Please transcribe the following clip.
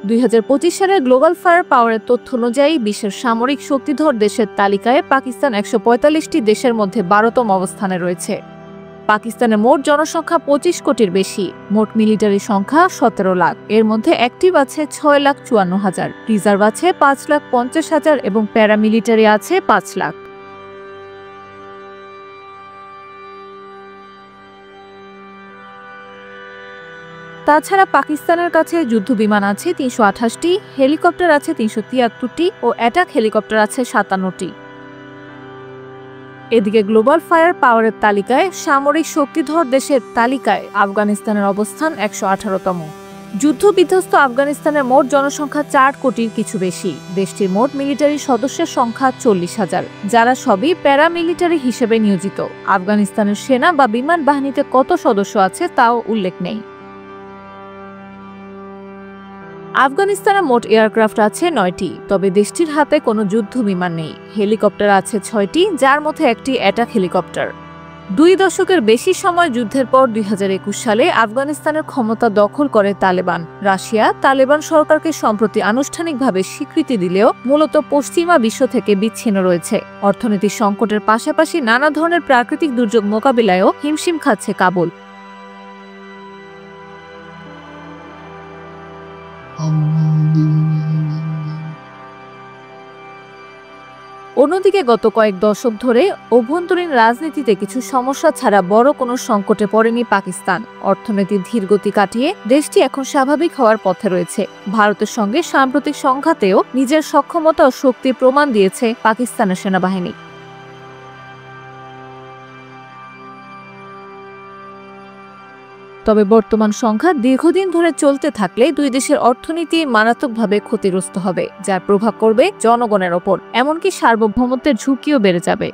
2025 সালের global fire পাওয়ারের তথ্য অনুযায়ী বিশ্বের সামরিক শক্তিধর দেশের তালিকায় পাকিস্তান 145টি দেশের মধ্যে 12তম অবস্থানে রয়েছে। পাকিস্তানের মোট জনসংখ্যা 25 কোটির বেশি, মোট মিলিটারি সংখ্যা 17 লাখ। এর মধ্যে অ্যাক্টিভ আছে 6,54,000, রিজার্ভ আছে 5,50,000 এবং প্যারামিলিটারি আছে 5 লাখ। তাছাড়া পাকিস্তানের কাছে যুদ্ধবিমান আছে 328টি, হেলিকপ্টার আছে 373টি ও অ্যাটাক হেলিকপ্টার আছে 57টি। এদিকে গ্লোবাল ফায়ার পাওয়ারের তালিকায় সামরিক শক্তিধর দেশের তালিকায় আফগানিস্তানের অবস্থান 118তম। যুদ্ধবিধ্বস্ত আফগানিস্তানের মোট জনসংখ্যা 4 কোটির কিছু বেশি। দেশটির মোট মিলিটারি সদস্যের সংখ্যা 40,000, যারা সবই প্যারামিলিটারি হিসেবে নিয়োজিত। আফগানিস্তানের সেনা বা বিমান বাহিনীতে কত সদস্য আছে তাও উল্লেখ নেই। আফগানিস্তানে মোট এয়ারক্রাফট আছে 9টি, তবে দেশটির হাতে কোনো যুদ্ধ বিমান নেই। হেলিকপ্টার আছে 6টি, যার মধ্যে একটি অ্যাটাক হেলিকপ্টার। 2 দশকের বেশি সময় যুদ্ধের পর 2021 সালে আফগানিস্তানের ক্ষমতা দখল করে তালেবান। রাশিয়া তালেবান সরকারকে সম্প্রতি আনুষ্ঠানিকভাবে স্বীকৃতি দিলেও মূলত পশ্চিমা বিশ্ব থেকে বিচ্ছিন্ন রয়েছে। অর্থনৈতিক সংকটের পাশাপাশি নানা ধরনের প্রাকৃতিক দুর্যোগ মোকাবিলায়ও হিমশিম খাচ্ছে কাবুল। অন্যদিকে গত কয়েক দশক ধরে অভ্যন্তরীণ রাজনীতিতে কিছু সমস্যা ছাড়া বড় কোনো সংকটে পড়েনি পাকিস্তান। অর্থনীতির ধীরগতি কাটিয়ে দেশটি এখন স্বাভাবিক হওয়ার পথে রয়েছে। ভারতের সঙ্গে সাম্প্রতিক সংঘাতেও নিজের সক্ষমতা ও শক্তির প্রমাণ দিয়েছে পাকিস্তানের সেনাবাহিনী। তবে বর্তমান সংঘাত দীর্ঘদিন ধরে চলতে থাকলে দুই দেশের অর্থনীতি মারাত্মকভাবে ক্ষতিগ্রস্ত হবে, যার প্রভাব পড়বে জনগণের ওপর, এমনকি সার্বভৌমত্বের ঝুঁকিও বেড়ে যাবে।